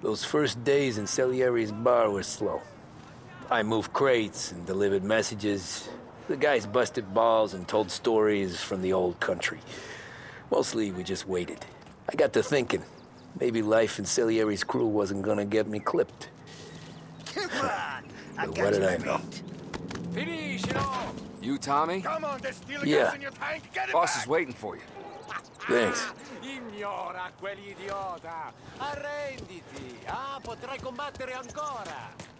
Those first days in Salieri's bar were slow. I moved crates and delivered messages. The guys busted balls and told stories from the old country. Mostly, we just waited. I got to thinking, maybe life in Salieri's crew wasn't gonna get me clipped. Come on! But what did I know? Finish it off! You, Tommy? Come on, there's steel Yeah. gas in your tank. Get it Boss back. is waiting for you. Thanks. Ignora quell'idiota! Arrenditi! Ah, potrai combattere ancora!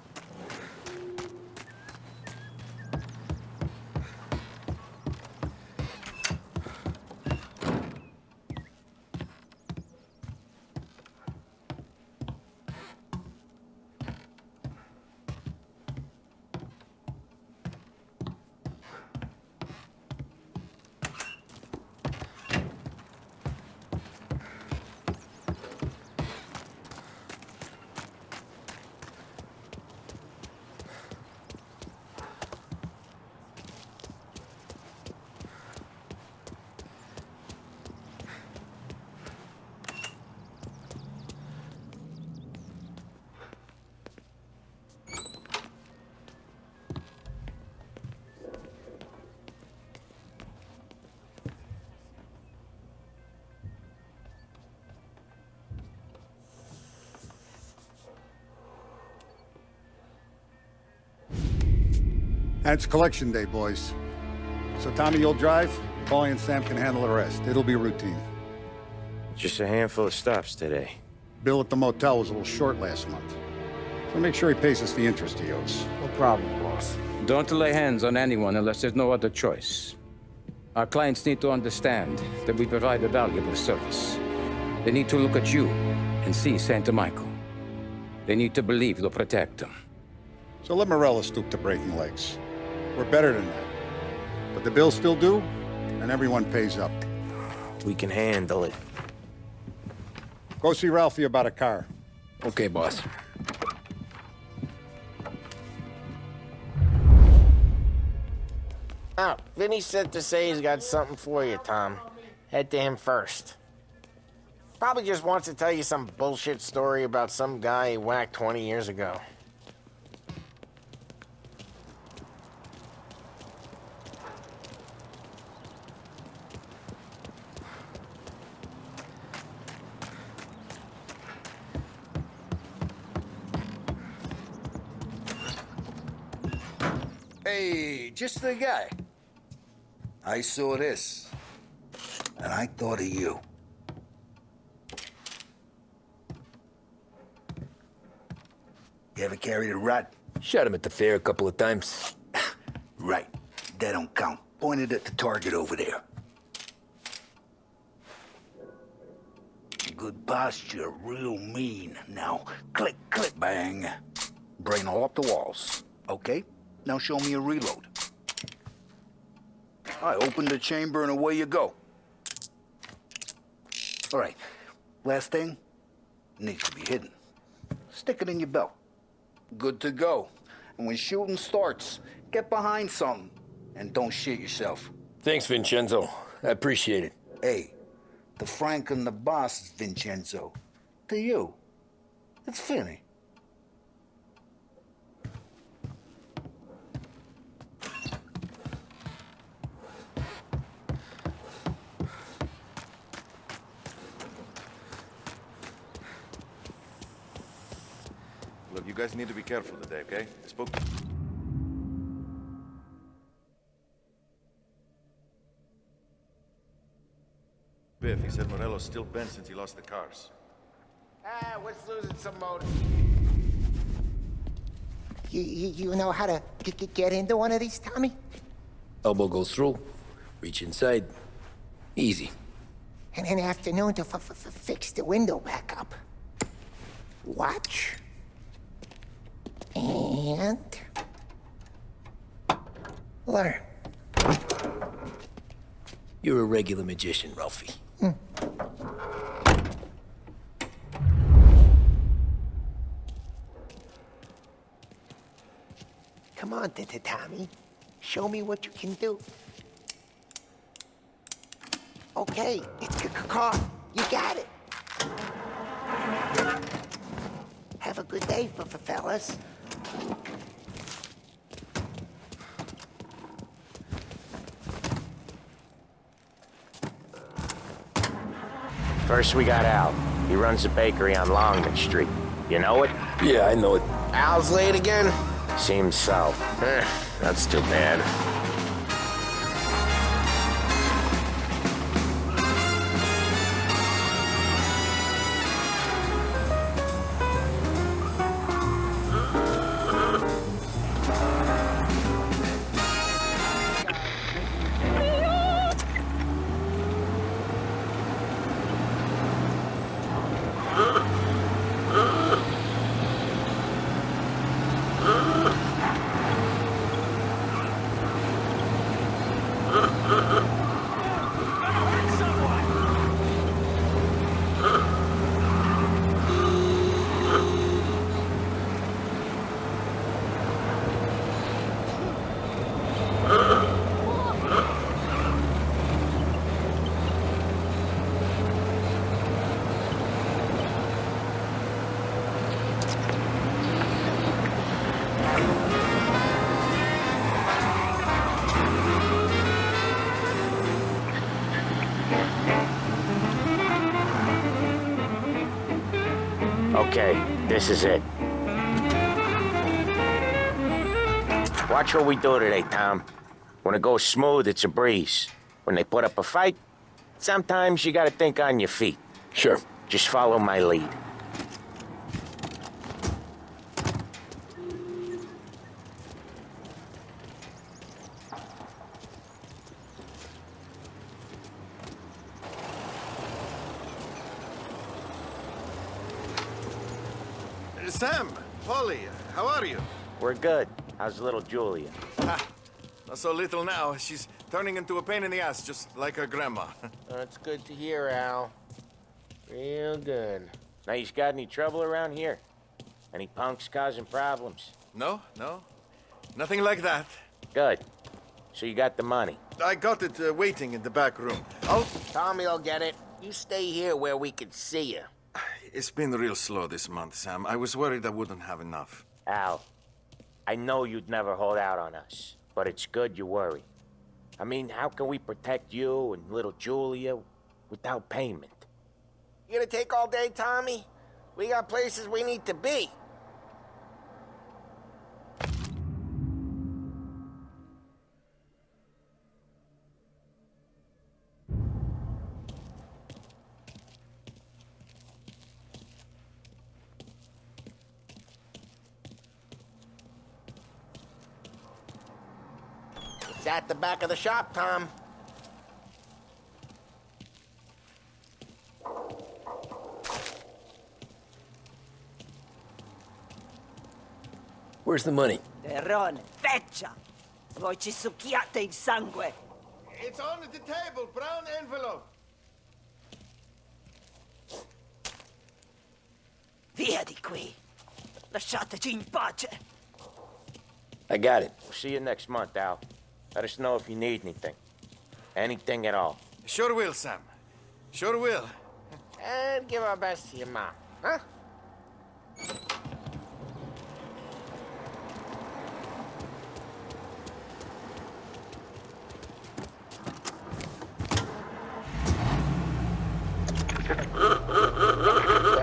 And it's collection day, boys. So Tommy, you'll drive. Paulie and Sam can handle the rest. It'll be routine. Just a handful of stops today. Bill at the motel was a little short last month. So make sure he pays us the interest he owes. No problem, boss. Don't lay hands on anyone unless there's no other choice. Our clients need to understand that we provide a valuable service. They need to look at you and see Santa Michael. They need to believe you'll protect them. So let Morella stoop to breaking legs. We're better than that. But the bill's still due, and everyone pays up. We can handle it. Go see Ralphie about a car. Okay, boss. Oh, Vinny said to say he's got something for you, Tom. Head to him first. Probably just wants to tell you some bullshit story about some guy he whacked 20 years ago. Hey, just the guy. I saw this, and I thought of you. You ever carried a rat? Shot him at the fair a couple of times. Right. That don't count. Pointed at the target over there. Good posture, real mean. Now, click, click, bang. Brain all up the walls. Okay? Now show me a reload. I open the chamber and away you go. All right. Last thing, needs to be hidden. Stick it in your belt. Good to go. And when shooting starts, get behind something and don't shit yourself. Thanks, Vincenzo. I appreciate it. Hey, the Frank and the boss is Vincenzo. To you, it's Finny. Look, you guys need to be careful today, okay? I spoke... Biff, he said Morello's still bent since he lost the cars. Ah, what's losing some motive? You know how to get into one of these, Tommy? Elbow goes through, reach inside. Easy. And an afternoon to fix the window back up. Watch. And... learn. You're a regular magician, Ralphie. Come on, Tommy. Show me what you can do. Okay, it's car. You got it. have a good day, fellas. First we got Al. He runs a bakery on Longman Street. You know it? Yeah, I know it. Al's late again? Seems so. That's too bad. Okay, this is it. Watch what we do today, Tom. When it goes smooth, it's a breeze. When they put up a fight, sometimes you gotta think on your feet. Sure. Just follow my lead. Sam, Polly, how are you? We're good. How's little Julia? Not so little now. She's turning into a pain in the ass, just like her grandma. That's good to hear, Al. Real good. Now, you got any trouble around here? Any punks causing problems? No. Nothing like that. Good. So you got the money? I got it waiting in the back room. Tommy will get it. You stay here where we can see you. It's been real slow this month, Sam. I was worried I wouldn't have enough. Al, I know you'd never hold out on us, but it's good you worry. I mean, how can we protect you and little Julia without payment? You gonna take all day, Tommy? We got places we need to be. It's at the back of the shop, Tom. Where's the money? Terrone, feccia! Voi ci succhiate il sangue! It's on the table, brown envelope. Via di qui! Lasciateci in pace! I got it. We'll see you next month, Al. Let us know if you need anything. Anything at all. Sure will, Sam. Sure will. And give our best to your mom, huh?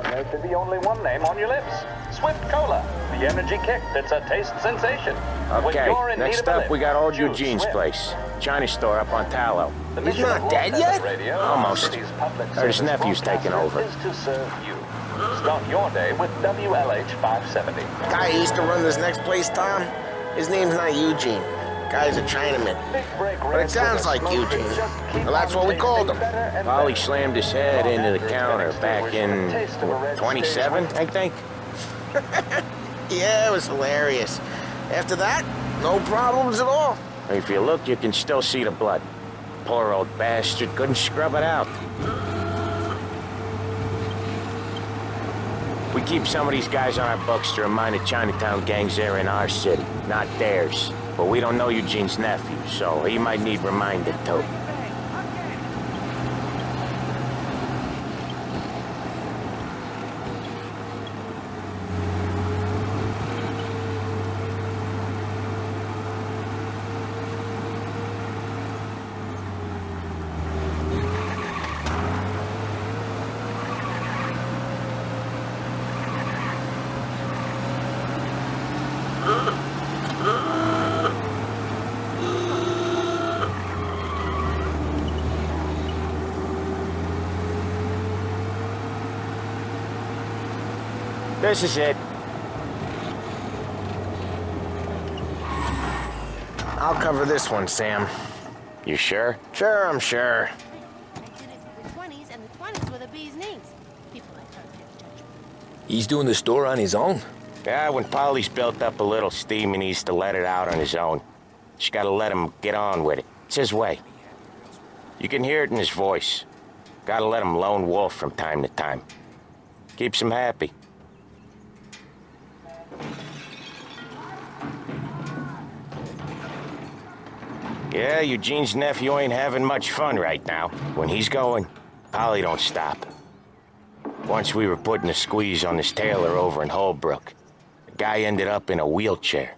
There should be only one name on your lips. Swift Cola. The energy kick that's a taste sensation. Okay, next up we got old Eugene's place. China store up on Tallow. He's not dead yet? Almost. Heard his nephew's taking over. Is to serve you. Start your day with WLH 570. Guy who used to run this next place, Tom, his name's not Eugene. Guy's a Chinaman. But it sounds like Eugene. Well, that's what we called him. Polly slammed his head into the counter back in 27, I think. Yeah, it was hilarious. After that, no problems at all. If you look, you can still see the blood. Poor old bastard couldn't scrub it out. We keep some of these guys on our books to remind the Chinatown gangs they're in our city, not theirs. But we don't know Eugene's nephew, so he might need reminded too. This is it. I'll cover this one, Sam. You sure? Sure, I'm sure. The 20s, and the 20s were the bee's knees. People like her can't judge me. He's doing the store on his own? Yeah, when Polly's built up a little steam, he needs to let it out on his own. Just gotta let him get on with it. It's his way. You can hear it in his voice. Gotta let him lone wolf from time to time. Keeps him happy. Yeah, Eugene's nephew ain't having much fun right now. When he's going, Polly don't stop. Once we were putting a squeeze on this tailor over in Holbrook. The guy ended up in a wheelchair.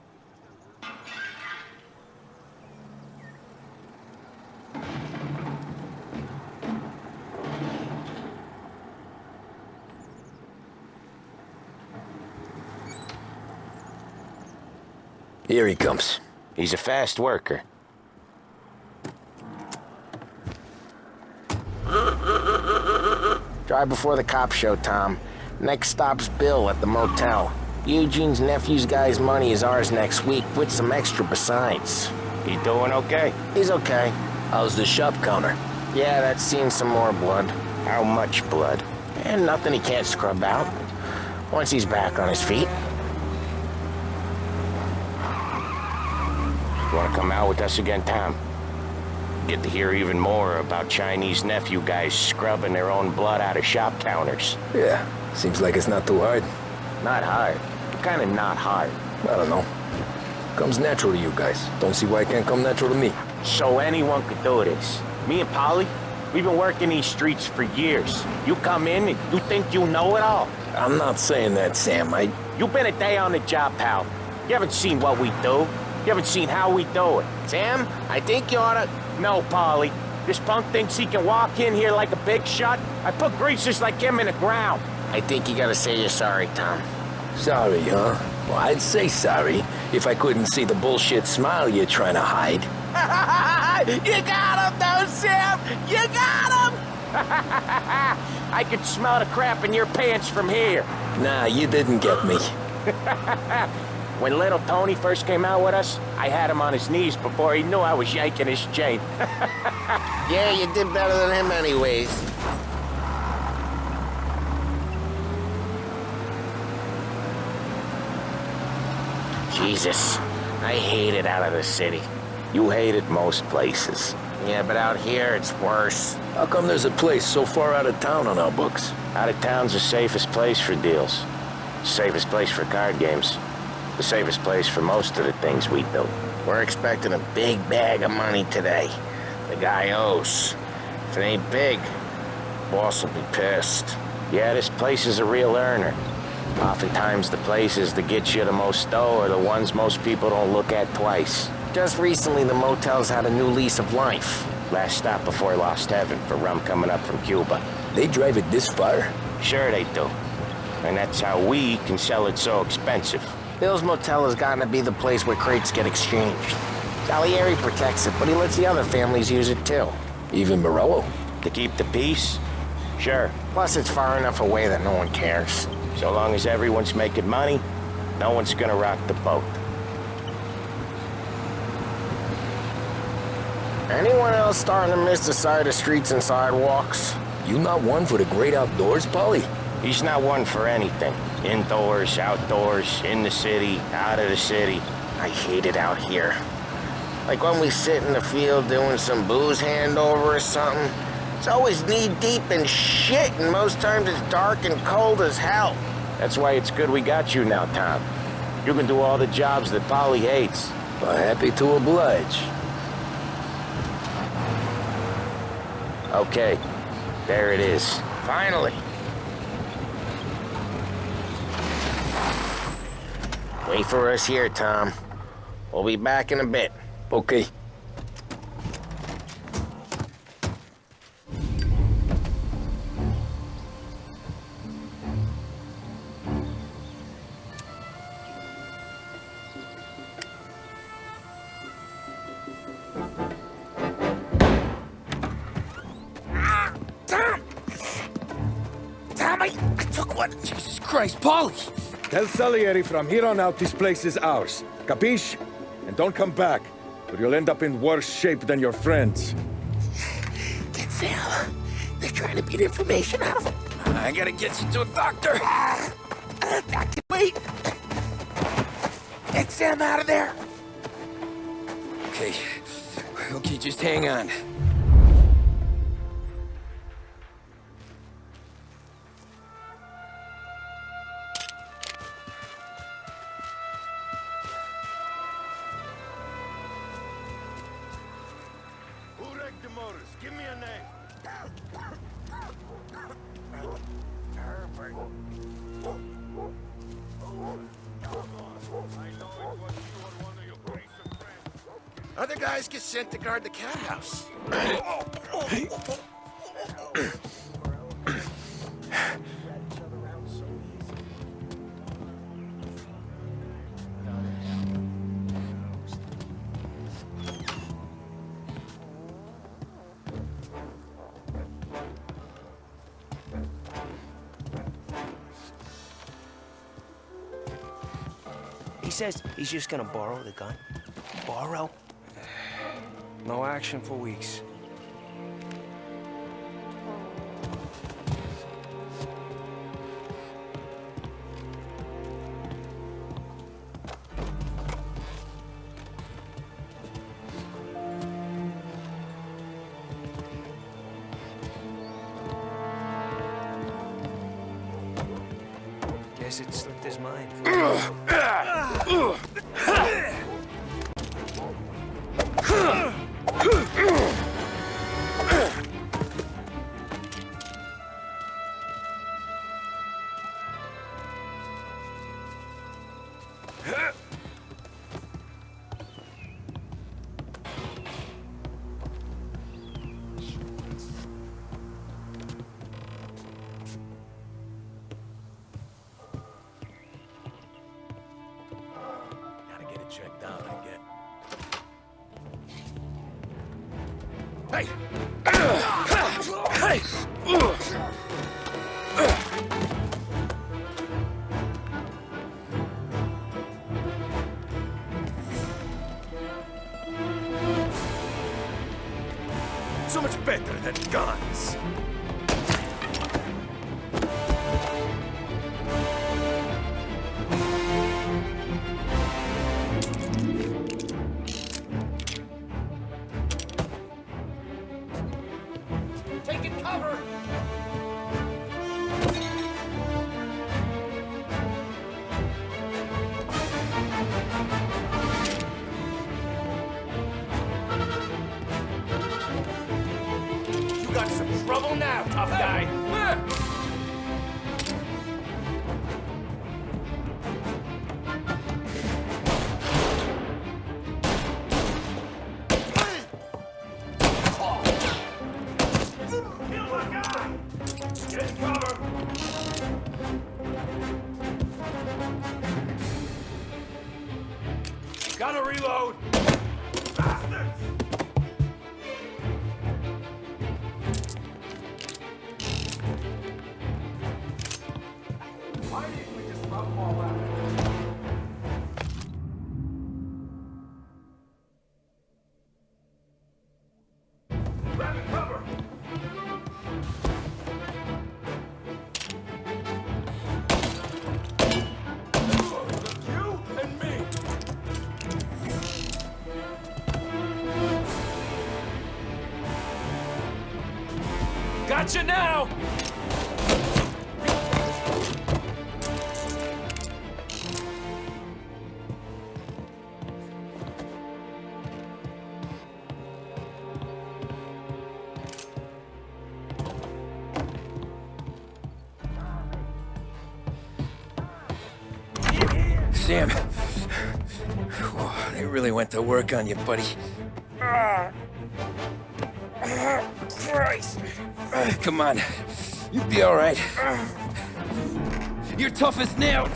Here he comes. He's a fast worker. Drive before the cops show, Tom. Next stop's Bill at the motel. Eugene's nephew's guy's money is ours next week, with some extra besides. He doing okay? He's okay. How's the shop counter? Yeah, that's seen some more blood. How much blood? And nothing he can't scrub out. Once he's back on his feet. You wanna come out with us again, Tom? Get to hear even more about Chinese nephew guys scrubbing their own blood out of shop counters. Yeah, seems like it's not too hard. Not hard. Kinda not hard. I don't know. Comes natural to you guys. Don't see why it can't come natural to me. So anyone could do this. Me and Polly, we've been working these streets for years. You come in and you think you know it all. I'm not saying that, Sam. You've been a day on the job, pal. You haven't seen what we do. You haven't seen how we do it. Sam, I think you oughta... No, Polly. This punk thinks he can walk in here like a big shot. I put greasers like him in the ground. I think you gotta say you're sorry, Tom. Sorry, huh? Well, I'd say sorry if I couldn't see the bullshit smile you're trying to hide. You got him, though, Sam! You got him! I could smell the crap in your pants from here. Nah, you didn't get me. When little Tony first came out with us, I had him on his knees before he knew I was yanking his chain. Yeah, you did better than him anyways. Jesus, I hate it out of the city. You hate it most places. Yeah, but out here, it's worse. How come there's a place so far out of town on our books? Out of town's the safest place for deals. Safest place for card games. The safest place for most of the things we do. We're expecting a big bag of money today. The guy owes. If it ain't big, boss will be pissed. Yeah, this place is a real earner. Oftentimes the places that get you the most dough are the ones most people don't look at twice. Just recently the motel's had a new lease of life. Last stop before Lost Heaven for rum coming up from Cuba. They drive it this far? Sure they do. And that's how we can sell it so expensive. Bill's Motel has gotten to be the place where crates get exchanged. Salieri protects it, but he lets the other families use it too. Even Morello? To keep the peace? Sure. Plus it's far enough away that no one cares. So long as everyone's making money, no one's gonna rock the boat. Anyone else starting to miss the side of streets and sidewalks? You not one for the great outdoors, Polly? He's not one for anything. Indoors, outdoors, in the city, out of the city. I hate it out here. Like when we sit in the field doing some booze handover or something. It's always knee-deep in shit, and most times it's dark and cold as hell. That's why it's good we got you now, Tom. You can do all the jobs that Polly hates. Well, happy to oblige. Okay, there it is. Finally. Wait for us here, Tom. We'll be back in a bit. Okay. Tom, I took What? Jesus Christ, Paulie! Tell Salieri from here on out this place is ours. Capiche? And don't come back, or you'll end up in worse shape than your friends. Get Sam. They're trying to beat information out of him. I gotta get you to a doctor. Doctor, wait. Get Sam out of there. Okay, just hang on. Who wrecked the motors? Give me a name. Other guys get sent to guard the cat house. He says he's just gonna borrow the gun. Borrow? No action for weeks. Guess it slipped his mind. Checked out, I get. Hey! Hey! So much better than guns. Taking cover! You got some trouble now, tough guy. Get cover! Gotta reload! Bastards! Why didn't we just bump all out? Grab cover! You and me! Gotcha now! Sam. They really went to work on you, buddy. Christ. Come on. You'll be all right. You're tough as nails.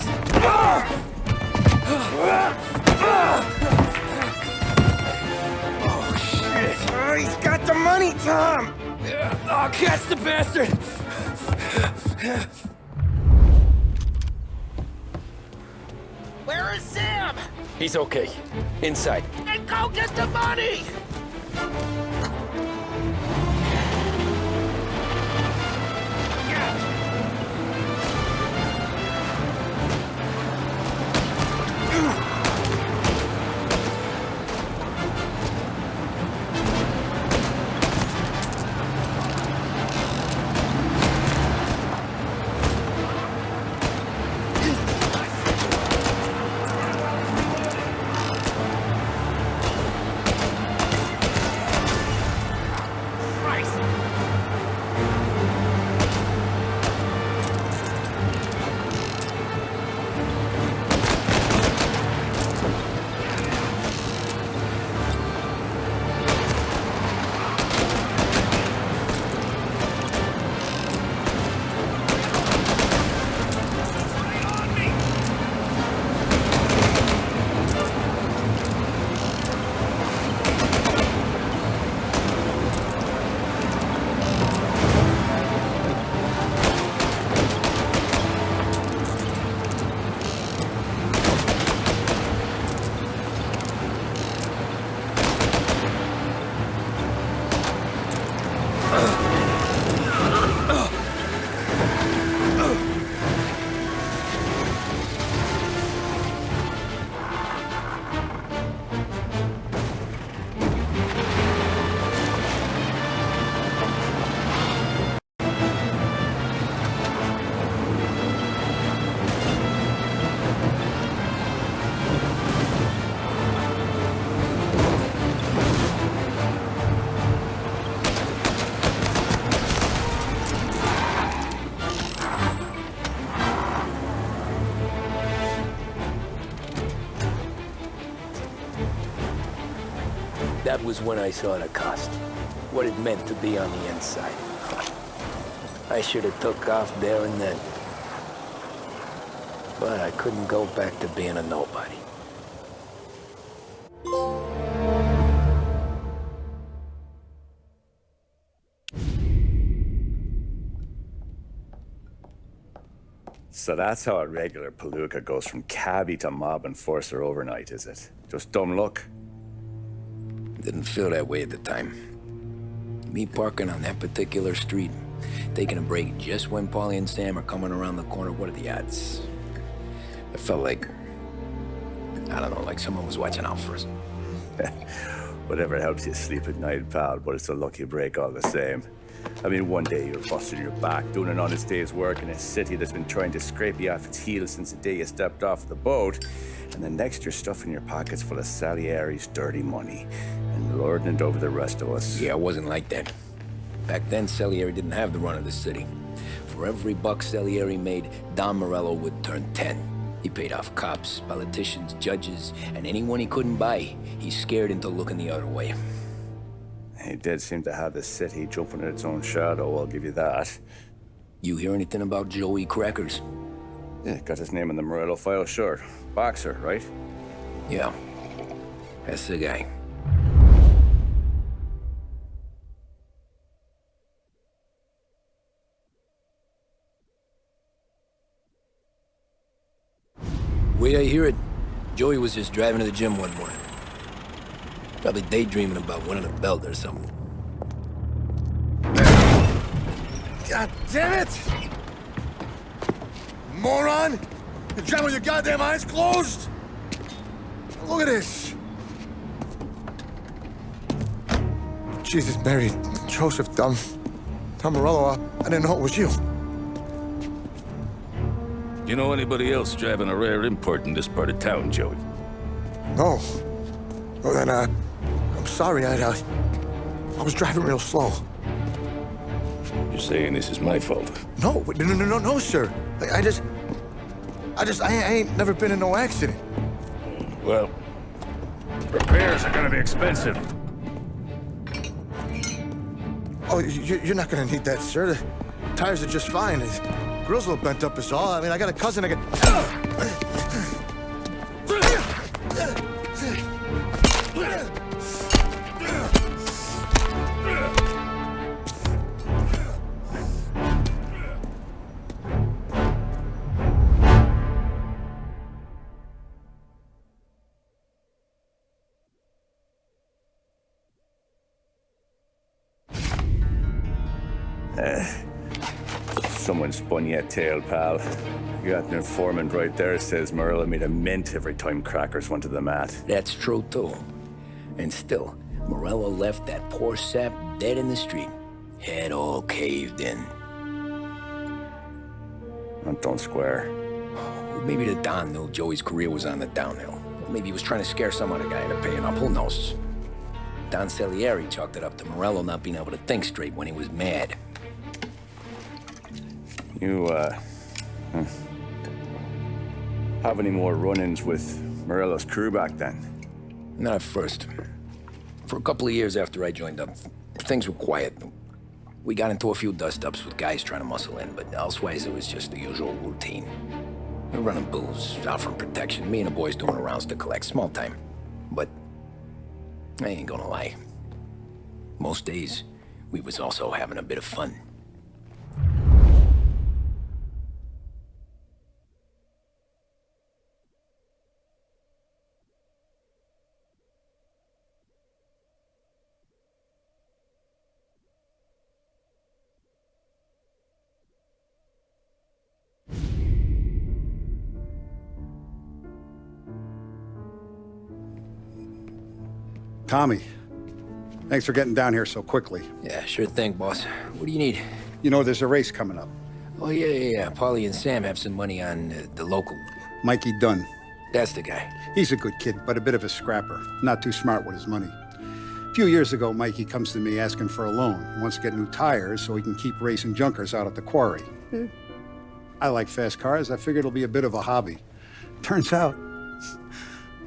Oh, shit. He's got the money, Tom. Oh, catch the bastard. Where is Sam? He's okay. Inside. Then go get the money! That was when I saw the cost. What it meant to be on the inside. I should have took off there and then. But I couldn't go back to being a nobody. So that's how a regular palooka goes from cabbie to mob enforcer overnight, is it? Just dumb luck? Didn't feel that way at the time. Me parking on that particular street, taking a break just when Paulie and Sam are coming around the corner, what are the odds? I felt like, I don't know, like someone was watching out for us. Whatever helps you sleep at night, pal, but it's a lucky break all the same. I mean, one day you're busting your back, doing an honest day's work in a city that's been trying to scrape you off its heels since the day you stepped off the boat, and then next you're stuffing your pockets full of Salieri's dirty money and lording it over the rest of us. Yeah, it wasn't like that. Back then, Salieri didn't have the run of the city. For every buck Salieri made, Don Morello would turn 10. He paid off cops, politicians, judges, and anyone he couldn't buy, he scared into looking the other way. He did seem to have the city jumping at its own shadow, I'll give you that. You hear anything about Joey Crackers? Yeah, got his name in the Morello file, sure. Boxer, right? Yeah, that's the guy. The way I hear it, Joey was just driving to the gym one morning. Probably daydreaming about winning a belt or something. God damn it! Moron! You're driving with your goddamn eyes closed? Look at this! Jesus, Mary, Joseph, Tom Morello, I didn't know it was you. You know anybody else driving a rare import in this part of town, Joey? No. Well, then, I'm sorry, I was driving real slow. You're saying this is my fault? No, sir. I ain't never been in no accident. Well, repairs are gonna be expensive. Oh, you're not gonna need that, sir. The tires are just fine. The grill's a little bent up is all. I mean, I got a cousin I can... Someone spun you a tale, pal. You got an informant right there says Morello made a mint every time crackers went to the mat. That's true, too. And still, Morello left that poor sap dead in the street. Head all caved in. That don't square. Maybe the Don knew Joey's career was on the downhill. Maybe he was trying to scare some other guy into paying up. Who knows? Don Salieri chalked it up to Morello not being able to think straight when he was mad. You, have any more run-ins with Morello's crew back then? Not at first. For a couple of years after I joined up, things were quiet. We got into a few dust-ups with guys trying to muscle in, but elsewise it was just the usual routine. We were running booze, out from protection, me and the boys doing the rounds to collect, small time. But I ain't gonna lie. Most days, we was also having a bit of fun. Tommy, thanks for getting down here so quickly. Yeah, sure thing, boss. What do you need? You know, there's a race coming up. Oh, yeah. Paulie and Sam have some money on the local. Mikey Dunn. That's the guy. He's a good kid, but a bit of a scrapper. Not too smart with his money. A few years ago, Mikey comes to me asking for a loan. He wants to get new tires so he can keep racing junkers out at the quarry. I like fast cars. I figured it'll be a bit of a hobby. Turns out,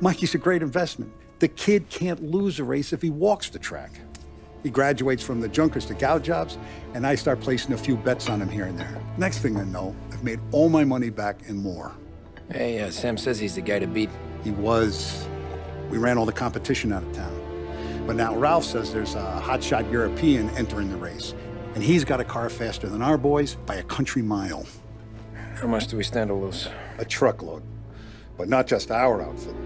Mikey's a great investment. The kid can't lose a race if he walks the track. He graduates from the junkers to gal jobs, and I start placing a few bets on him here and there. Next thing I know, I've made all my money back and more. Hey, Sam says he's the guy to beat. He was. We ran all the competition out of town. But now Ralph says there's a hotshot European entering the race, and he's got a car faster than our boys by a country mile. How much do we stand to lose? A truckload. But not just our outfit.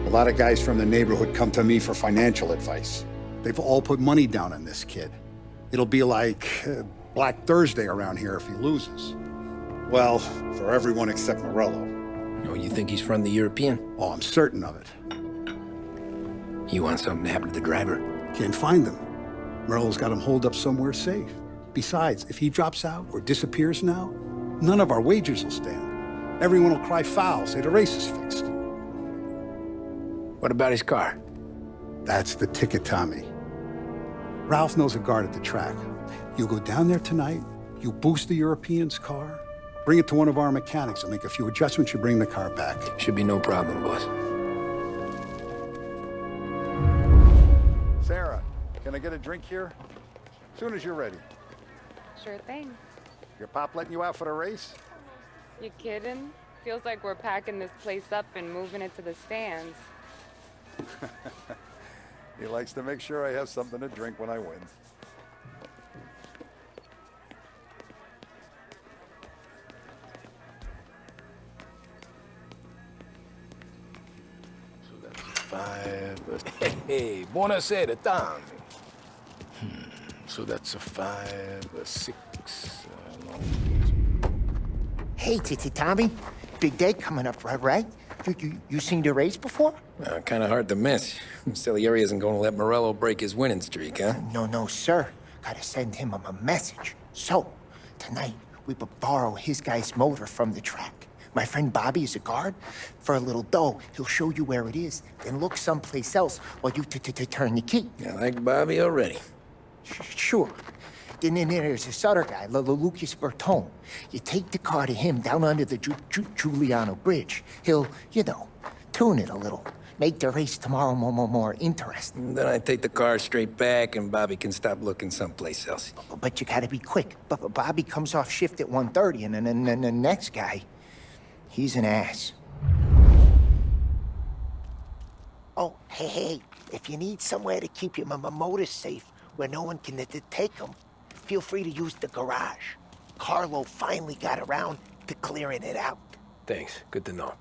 A lot of guys from the neighborhood come to me for financial advice. They've all put money down on this kid. It'll be like Black Thursday around here if he loses. Well, for everyone except Morello. Oh, you think he's from the European? Oh, I'm certain of it. You want something to happen to the driver? Can't find him. Morello's got him holed up somewhere safe. Besides, if he drops out or disappears now, none of our wagers will stand. Everyone will cry foul, say the race is fixed. What about his car? That's the ticket, Tommy. Ralph knows a guard at the track. You go down there tonight, you boost the European's car, bring it to one of our mechanics, and make a few adjustments, you bring the car back. Should be no problem, boss. Sarah, can I get a drink here? As soon as you're ready. Sure thing. Your pop letting you out for the race? You kidding? Feels like we're packing this place up and moving it to the stands. He likes to make sure I have something to drink when I win. So that's 5. Hey, buonasera, Tommy. So that's a 5, a 6. Hey, Tommy. Big day coming up, right? You seen the race before? Kind of hard to miss. Salieri isn't going to let Morello break his winning streak, huh? No, sir. Gotta send him a message. So, tonight, we will borrow his guy's motor from the track. My friend Bobby is a guard. For a little dough, he'll show you where it is, then look someplace else while you turn the key. I like Bobby already. Sure. Then there's this other guy, Lucas Bertone. You take the car to him down under the Giuliano Bridge. He'll, tune it a little. Make the race tomorrow more interesting. Then I take the car straight back and Bobby can stop looking someplace else. But you gotta be quick. Bobby comes off shift at 1:30 and then the next guy, he's an ass. Oh, hey, if you need somewhere to keep your motor safe where no one can take them, feel free to use the garage. Carlo finally got around to clearing it out. Thanks. Good to know.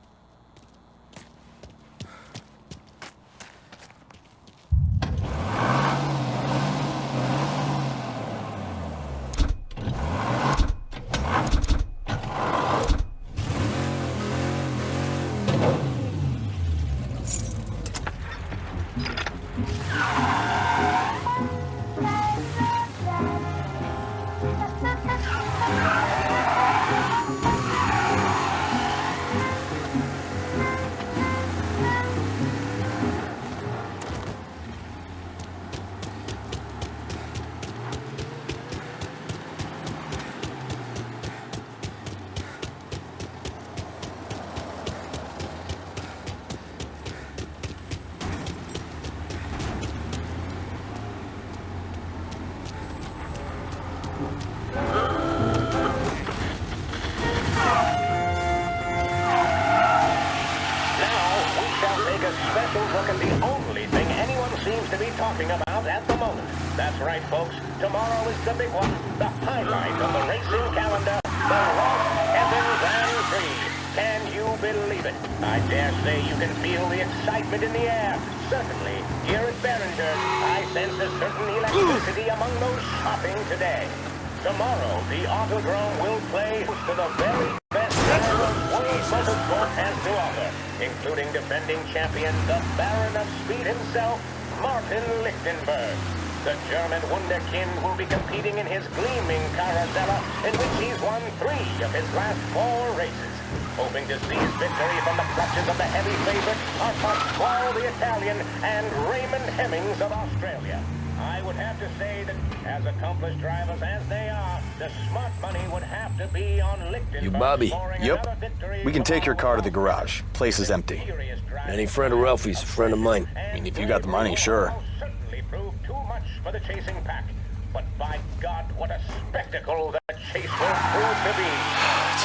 with specials looking the only thing anyone seems to be talking about at the moment. That's right, folks. Tomorrow is the big one, the highlight of the racing calendar, the Ross Evans Grand Prix. Can you believe it? I dare say you can feel the excitement in the air. Certainly, here at Behringer, I sense a certain electricity among those shopping today. Tomorrow, the Autodrome will play to the very best world motorsport has to offer, including defending champion, the Baron of Speed himself, Martin Lichtenberg. The German wunderkind will be competing in his gleaming Caravella, in which he's won 3 of his last 4 races. Hoping to seize victory from the clutches of the heavy favorite are Pasquale the Italian and Raymond Hemmings of Australia. I would have to say that, as accomplished drivers as they are, the smart money would have to be on Lichtenberg. You Bobby? Yep. We can take your car to the garage. Place is empty. Any friend of Ralphie's a friend of mine. I mean, if you got the money, sure. Certainly proved too much for the chasing pack. But by God, what a spectacle that chase will prove to be.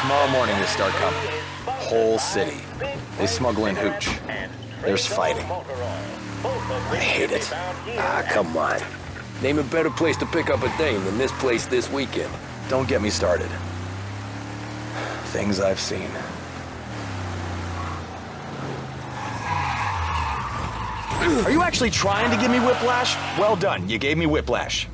Tomorrow morning we start coming. Whole city. They smuggle in hooch. There's fighting. I hate it. Ah, come on. Name a better place to pick up a dame than this place this weekend. Don't get me started. Things I've seen. Are you actually trying to give me whiplash? Well done, you gave me whiplash.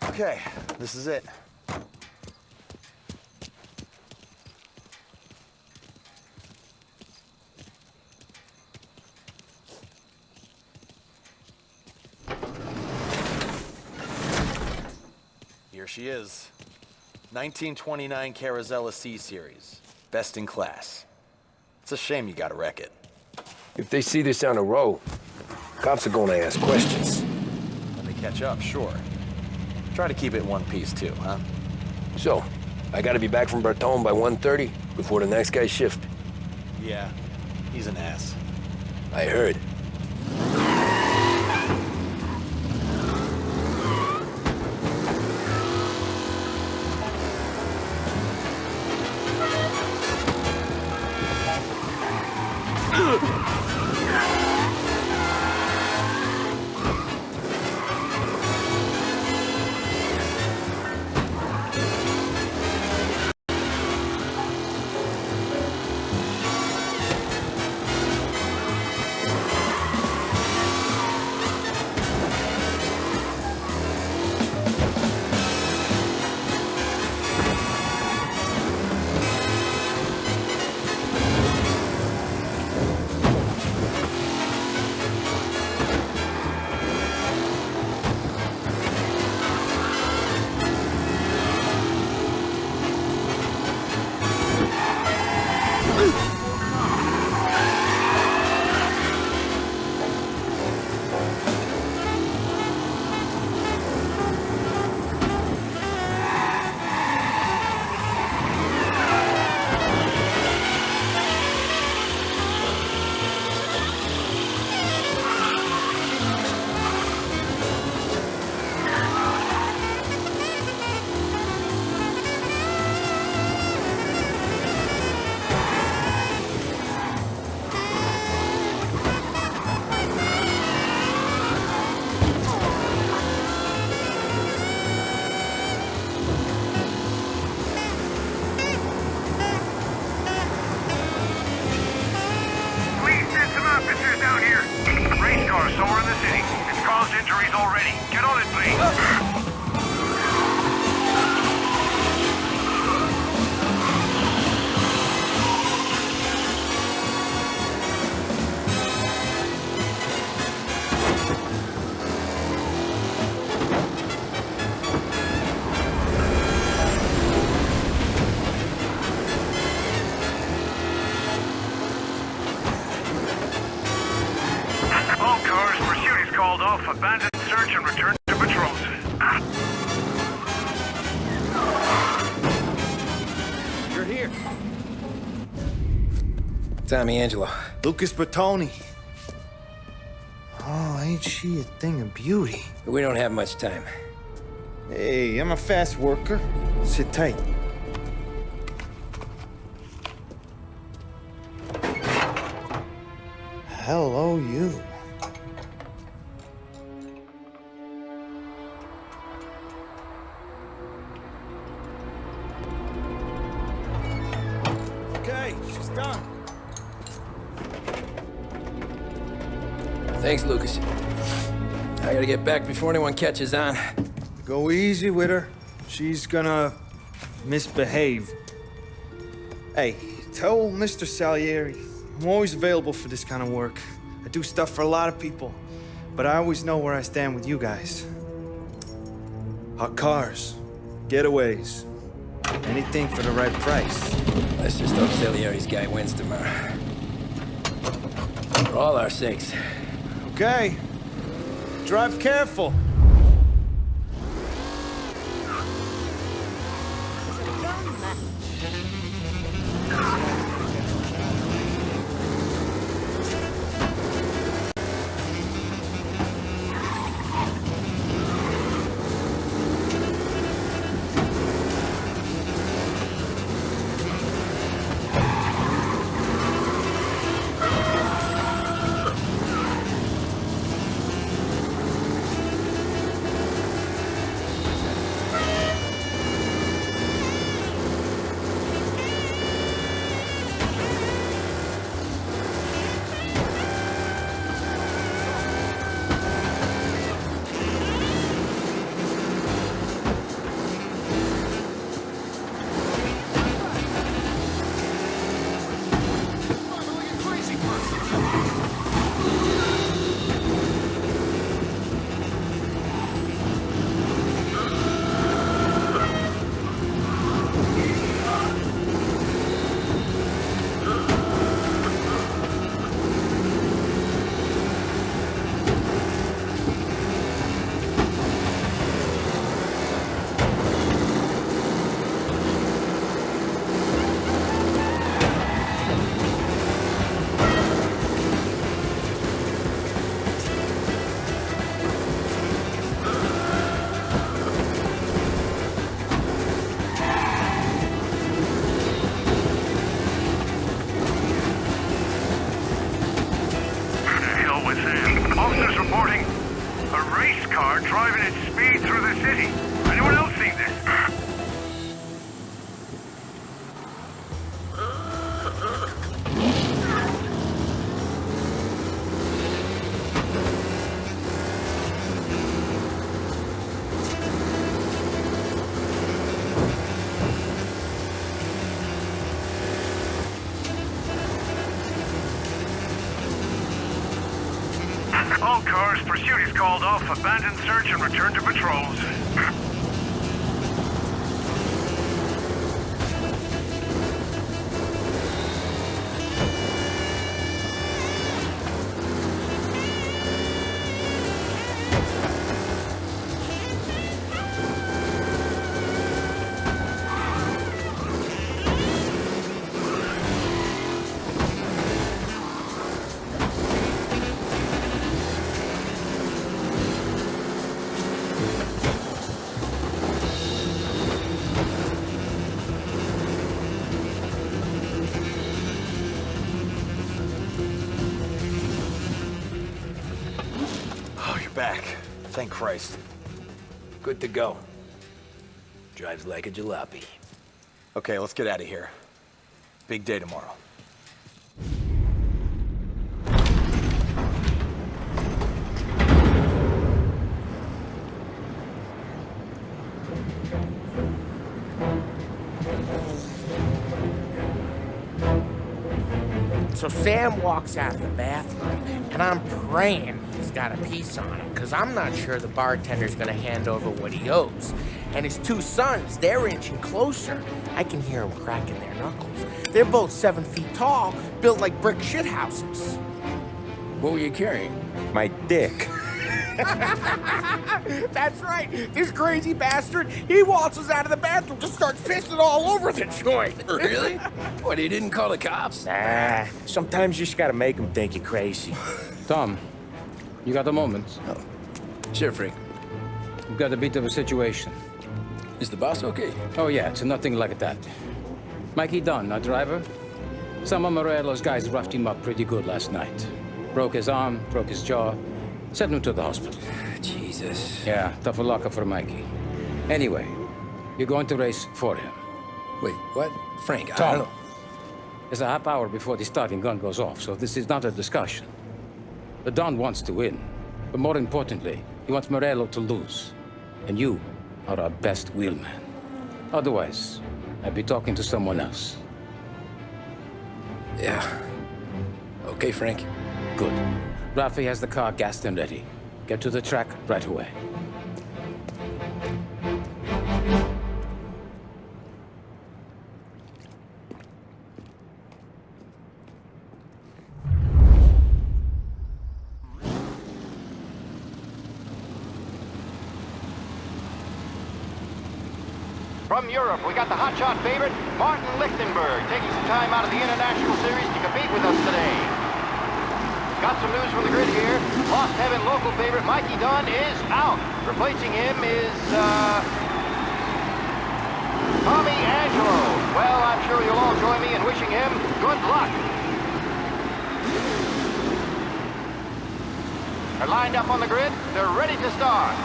Okay, this is it. Here she is. 1929 Carazella C-Series. Best in class. It's a shame you gotta wreck it. If they see this on the road, cops are gonna ask questions. When they catch up, sure. Try to keep it in one piece too, huh? So, I gotta be back from Bertone by 1:30 before the next guy's shift. Yeah, he's an ass. I heard. Abandon search and return to patrols. You're here. Tommy Angelo. Lucas Bertoni. Oh, ain't she a thing of beauty? We don't have much time. Hey, I'm a fast worker. Sit tight. Hello, you. Okay, she's done. Thanks, Lucas. I gotta get back before anyone catches on. Go easy with her. She's gonna misbehave. Hey, tell Mr. Salieri I'm always available for this kind of work. I do stuff for a lot of people, but I always know where I stand with you guys. Hot cars, getaways, anything for the right price. Let's just hope Salieri's guy wins tomorrow. For all our sakes. Okay. Drive careful. Officers reporting a race car driving at speed through the city. Anyone else seen this? All cars, pursuit is called off. Abandon search and return to patrols. Back. Thank Christ. Good to go. Drives like a jalopy. Okay, let's get out of here. Big day tomorrow. So Sam walks out of the bathroom, and I'm praying he's got a piece on him, because I'm not sure the bartender's gonna hand over what he owes. And his two sons, they're inching closer. I can hear them cracking their knuckles. They're both 7 feet tall, built like brick shithouses. What were you carrying? My dick. That's right. This crazy bastard, he waltzes out of the bathroom, just starts pissing all over the joint. Really? What, he didn't call the cops? Nah, sometimes you just gotta make them think you're crazy. Tom, you got a moment? Oh. Sure, Frank. We've got a bit of a situation. Is the boss okay? Oh, yeah, it's nothing like that. Mikey Dunn, our driver. Some of Morello's guys roughed him up pretty good last night. Broke his arm, broke his jaw, sent him to the hospital. Jesus. Yeah, tough luck for Mikey. Anyway, you're going to race for him. Wait, what? Frank, I Tom, don't... it's a half hour before the starting gun goes off, so this is not a discussion. The Don wants to win, but more importantly, he wants Morello to lose. And you are our best wheelman. Otherwise, I'd be talking to someone else. Yeah. Okay, Frank. Good. Rafi has the car gassed and ready. Get to the track right away. From Europe, we got the hotshot favorite, Martin Lichtenberg, taking some time out of the International Series to compete with us today. Got some news from the grid here. Lost Heaven local favorite Mikey Dunn is out. Replacing him is, Tommy Angelo. Well, I'm sure you'll all join me in wishing him good luck. They're lined up on the grid. They're ready to start.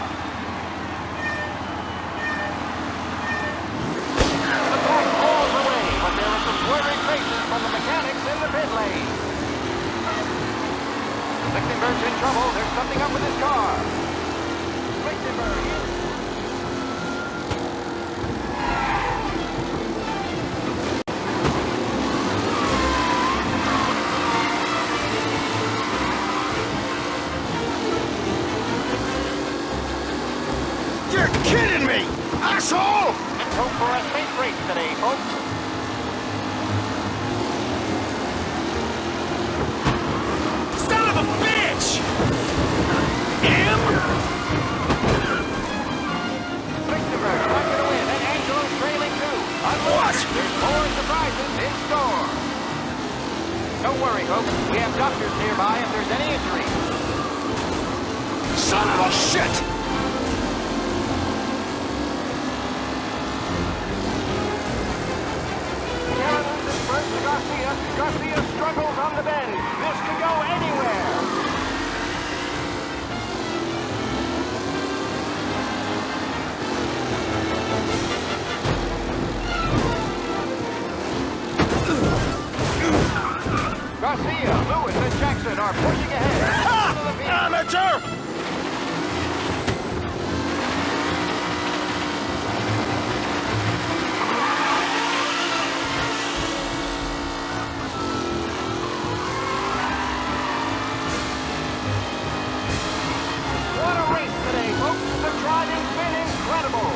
Swerving faces from the mechanics in the pit lane. Lichtenberg's in trouble. There's something up with his car. Lichtenberg is... You're kidding me, asshole! Let's hope for a safe race today, folks. There's more surprises in store. Don't worry, folks. We have doctors nearby if there's any injury. Son of a shit! Carolyn's in first to Garcia. Garcia struggles on the bend. This could go anywhere. Garcia, Lewis, and Jackson are pushing ahead. Amateur! What a race today, folks. The driving's been incredible.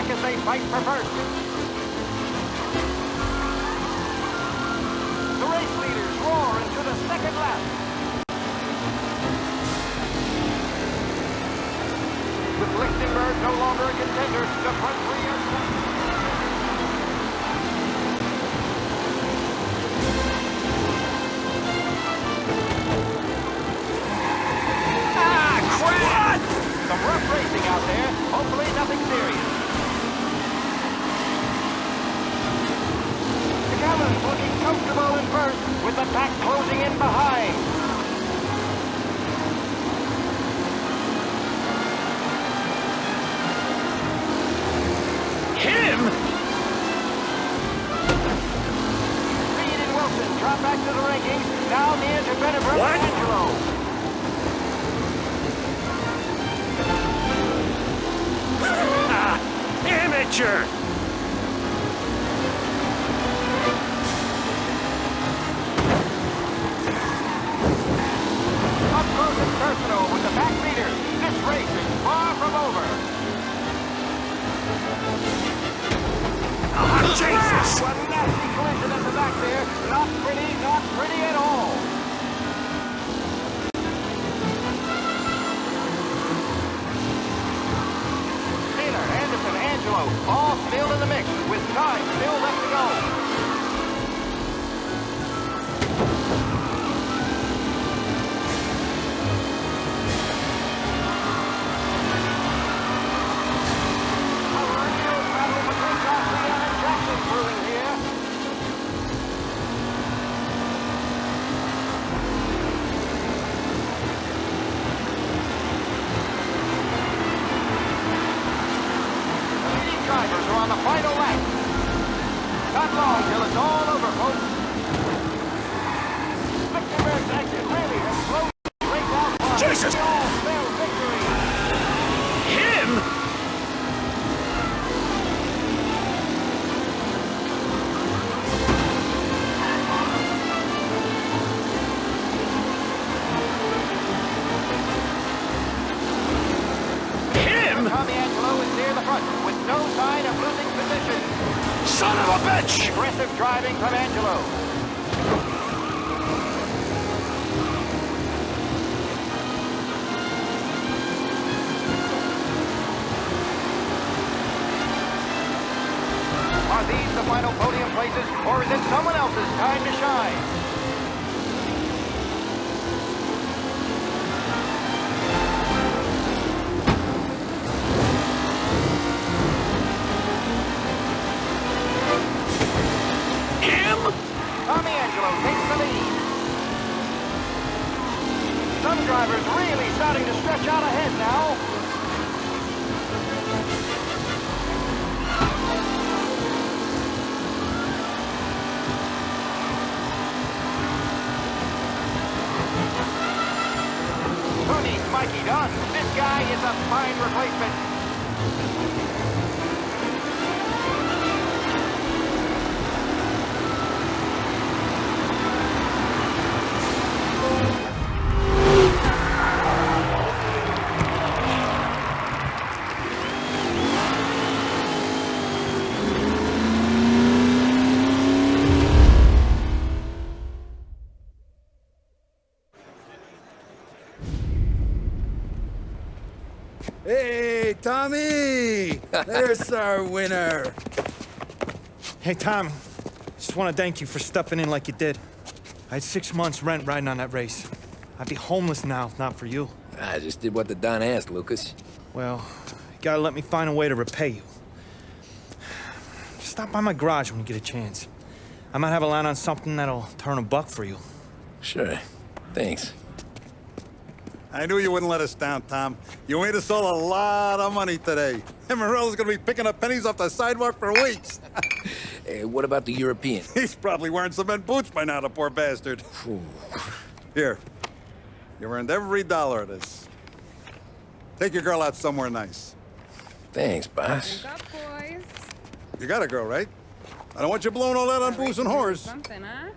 As they fight for first. The race leaders roar into the second lap. With Lichtenberg no longer a contender, the front three are set. Ah, crap! Some rough racing out there. Hopefully nothing serious. Allen's looking comfortable in first, with the pack closing in behind. Him? Reed and Wilson drop back to the rankings, now near to Benebrook and Angelo. Amateur! Personal with the back leader. This race is far from over. Oh, Jesus! What a nasty collision at the back there. Not pretty at all. Taylor, Anderson, Angelo, all still in the mix with Tom long till it's all over, folks. Victor's exit really has closed the race out far. Jesus! We all spell victory. Him? Tommy Angelo is near the front with no sign of losing position. Son of a bitch! Aggressive driving from Angelo. Are these the final podium places, or is it someone else's time to shine? Tommy Angelo takes the lead. Some drivers really starting to stretch out ahead now. Who needs Mikey Dunn? This guy is a fine replacement. Hey, Tommy! There's our winner. Hey, Tom. Just want to thank you for stepping in like you did. I had 6 months rent riding on that race. I'd be homeless now if not for you. I just did what the Don asked, Lucas. Well, you gotta let me find a way to repay you. Stop by my garage when you get a chance. I might have a line on something that'll turn $1 for you. Sure. Thanks. I knew you wouldn't let us down, Tom. You made us all a lot of money today. And Morello's gonna be picking up pennies off the sidewalk for weeks. Hey, what about the European? He's probably wearing cement boots by now, the poor bastard. Here. You earned every dollar of this. Take your girl out somewhere nice. Thanks, boss. Wake up, boys. You got a girl, right? I don't want you blowing all that on booze and whores. Something, huh?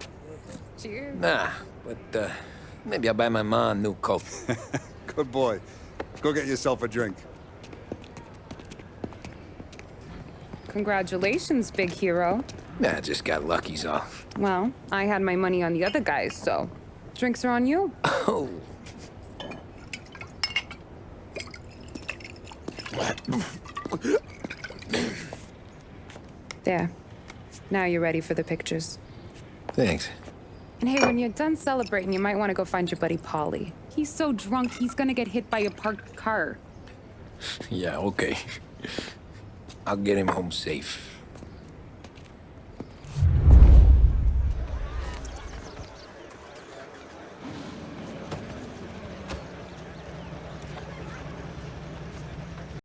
Cheers. Nah, but maybe I'll buy my mom a new coat. Good boy. Go get yourself a drink. Congratulations, big hero. Nah, I just got lucky's all. Well, I had my money on the other guys, so drinks are on you. Oh. There. Now you're ready for the pictures. Thanks. And hey, when you're done celebrating, you might want to go find your buddy Paulie. He's so drunk, he's gonna get hit by a parked car. Yeah, okay. I'll get him home safe.